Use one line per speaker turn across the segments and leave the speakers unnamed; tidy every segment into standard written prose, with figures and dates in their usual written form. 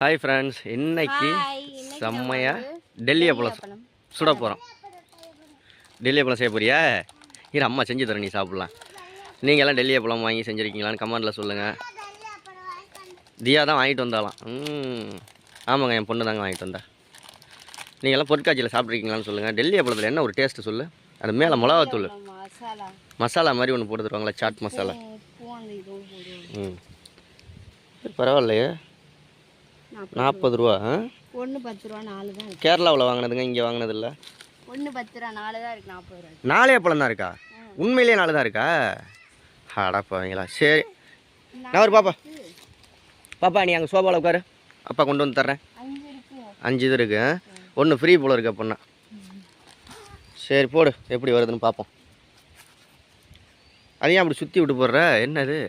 Hi friends, இன்னைக்கு செம்மையாக டெல்லி அப்பளம் சுட போகிறோம். டெல்லி அப்பளம் செய்ய போறியா? இரு, அம்மா செஞ்சு தரேன், நீ சாப்பிட்லாம். நீங்கள்லாம் டெல்லி அப்பளம் வாங்கி செஞ்சுருக்கீங்களான்னு கமெண்டில் சொல்லுங்கள். தியா தான் வாங்கிட்டு வந்தாலாம். ஆமாங்க, என் பொண்ணு தாங்க வாங்கிட்டு வந்தா. நீங்கள்லாம் பொருட்காட்சியில் சாப்பிட்ருக்கீங்களான்னு சொல்லுங்கள். டெல்லி அப்பளத்தில் என்ன ஒரு டேஸ்ட்டு சொல்லு. அது மேலே மிளகாத்தூள் மசாலா மாதிரி ஒன்று போட்டு தருவாங்களா, சாட் மசாலா. பரவாயில்லையே, 40 ரூபா.
ஒன்று 10 ரூபா, 4 தான்.
கேரளாவில் வாங்கினதுங்க, இங்கே வாங்கினது இல்லை.
ஒன்று 10 ரூபா, 4 தான் இருக்குது. 40 ரூபா.
4 அப்பளம் தான் இருக்கா? உண்மையிலே 4 தான் இருக்கா? அடப்பாவீங்களா. சரி, நான் ஒரு பாப்பா நீ அங்கே சோபாவில் உட்காரு, அப்பா கொண்டு வந்து தர்றேன். 5 இது இருக்கு. ஒன்று ஃப்ரீ போல் இருக்கு அப்படின்னா. சரி போடு, எப்படி வருதுன்னு பார்ப்போம். அதையும் அப்படி சுற்றி விட்டு போடுற, என்னது?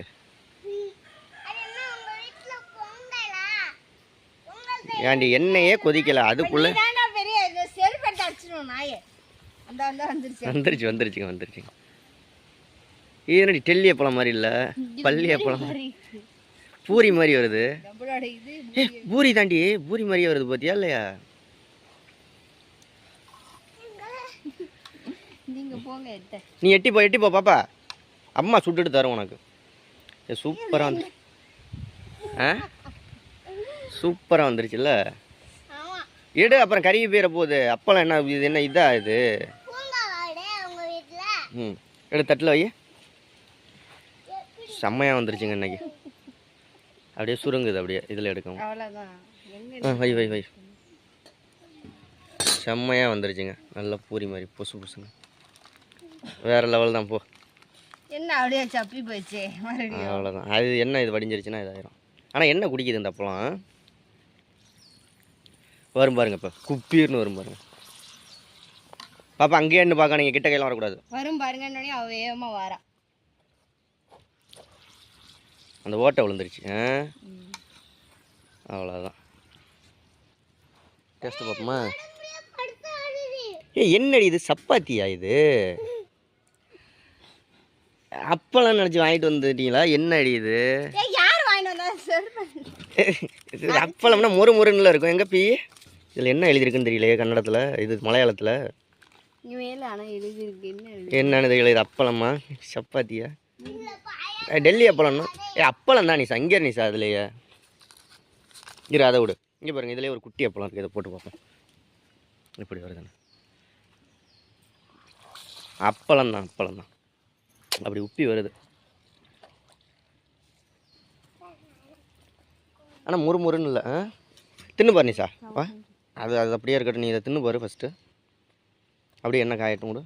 ஏண்டி எண்ணெயே கொதிக்கல, அதுக்குள்ள வந்துருச்சுங்க. இது டெல்லி அப்பளம் மாதிரி இல்லை, பள்ளி அப்பளம் பூரி மாதிரி வருது. பூரி தாண்டி, பூரி மாதிரியே வருது பார்த்தியா இல்லையா? நீ எட்டி போ பாப்பா, அம்மா சுட்டுட்டு தரோம் உனக்கு. சூப்பராக வந்து சூப்பராக வந்துருச்சுல்ல. எடு, அப்புறம் கருகி போயிட போகுது. அப்பளம் என்ன இது, என்ன இதா இது? எடு, தட்டில் வை. செம்மையாக வந்துருச்சுங்க இன்னைக்கு. அப்படியே சுருங்குது, அப்படியே இதில் எடுக்கவும். வை. செம்மையாக வந்துருச்சுங்க, நல்லா பூரி மாதிரி பொசுங்க. வேறு லெவல் தான். போ,
என்ன அப்படியே சப்பி போச்சு.
அவ்வளோதான். அது என்ன, இது வடிஞ்சிருச்சுன்னா இதாயிரும். ஆனால் என்ன குடிக்குது இந்த அப்பளம்? வரும் பாருங்க, இப்போ குப்பீர்னு வரும் பாருங்க. பாப்பா அங்கேயே என்ன பார்க்க, நீங்கள் கிட்ட கையெல்லாம் வரக்கூடாது.
வரும் பாருங்க, அவ வேகமாக வரா.
அந்த ஓட்டை விழுந்துருச்சு. அவ்வளோதான். டேஸ்ட்டு பார்ப்போமா? என்னடி இது, சப்பாத்தியா இது? அப்பளம் நினச்சி வாங்கிட்டு வந்துட்டீங்களா? என்னடி இது? அப்பளம்னா முறுமுறுன்னு இருக்கும். எங்கே பி இதில் என்ன எழுதியிருக்குன்னு தெரியலையே கன்னடத்தில், இது மலையாளத்தில் என்னன்னு தெரியல. இது அப்பளமா சப்பாத்தியா? டெல்லி அப்பளம்னா அப்பளம் தான் நிசா, இங்கே நிசா. அதுலையே இரு, அதை விடு. இங்கே பாருங்கள், இதுலேயே ஒரு குட்டி அப்பளம் இருக்குது, இதை போட்டு பார்ப்போம் இப்படி வருதுண்ணா. அப்பளம் தான் அப்படி உப்பி வருது. ஆனால் முறுமுறுன்னு இல்லை. தின்னு பாரு நிசா, வா. அது அப்படியே இருக்கட்டும், நீ இதை தின்னு பாரு ஃபஸ்ட்டு. அப்படியே என்ன காயட்டும் கூட.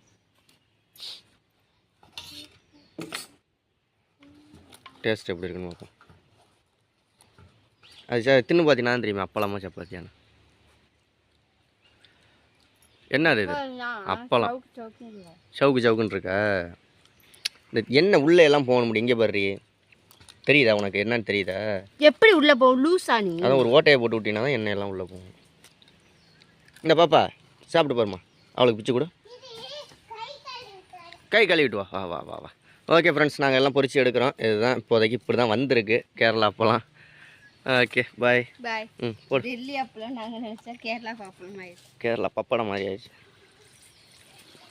டேஸ்ட் எப்படி இருக்குன்னு பார்ப்போம். அது தின்னு பார்த்தீங்கன்னா தெரியுமா அப்பளமா சப்பாத்தியானு. என்ன அது? இது அப்பளம் சவுக்குன்னு இருக்கா? இந்த எண்ணெய் உள்ளே எல்லாம் போக முடியும். இங்கே பாரு, தெரியுதா உனக்கு? என்னன்னு தெரியுதா?
எப்படி உள்ளே போகும்? லூஸா நீ?
அதான் ஒரு ஓட்டையை போட்டு விட்டீங்கன்னா தான் எண்ணெய் எல்லாம் உள்ளே போகும். இந்த பாப்பா சாப்பிட்டு பாருமா, அவளுக்கு பிச்சு கொடு. கை கழுவிட்டு வா. ஓகே ஃப்ரெண்ட்ஸ், நாங்கள் எல்லாம் பொரிச்சு எடுக்கிறோம். இதுதான் இப்போதைக்கு இப்படி தான் வந்திருக்கு கேரளா அப்பளம். Okay bye. போடு.
டெல்லி அப்பளம் நாங்கள் நினச்சா
கேரளா பப்படம் மாதிரி ஆயிடுச்சு.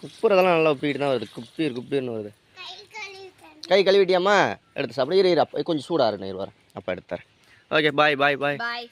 உப்புறதெல்லாம் நல்லா உப்பிக்கிட்டு தான் வருது. குப்பீர்னு வருது. கை கழுவிட்டியாம்மா? எடுத்து சாப்பிட. இரு, கொஞ்சம் சூடாக இருக்கு, வரேன் அப்போ எடுத்துறேன். ஓகே பாய்.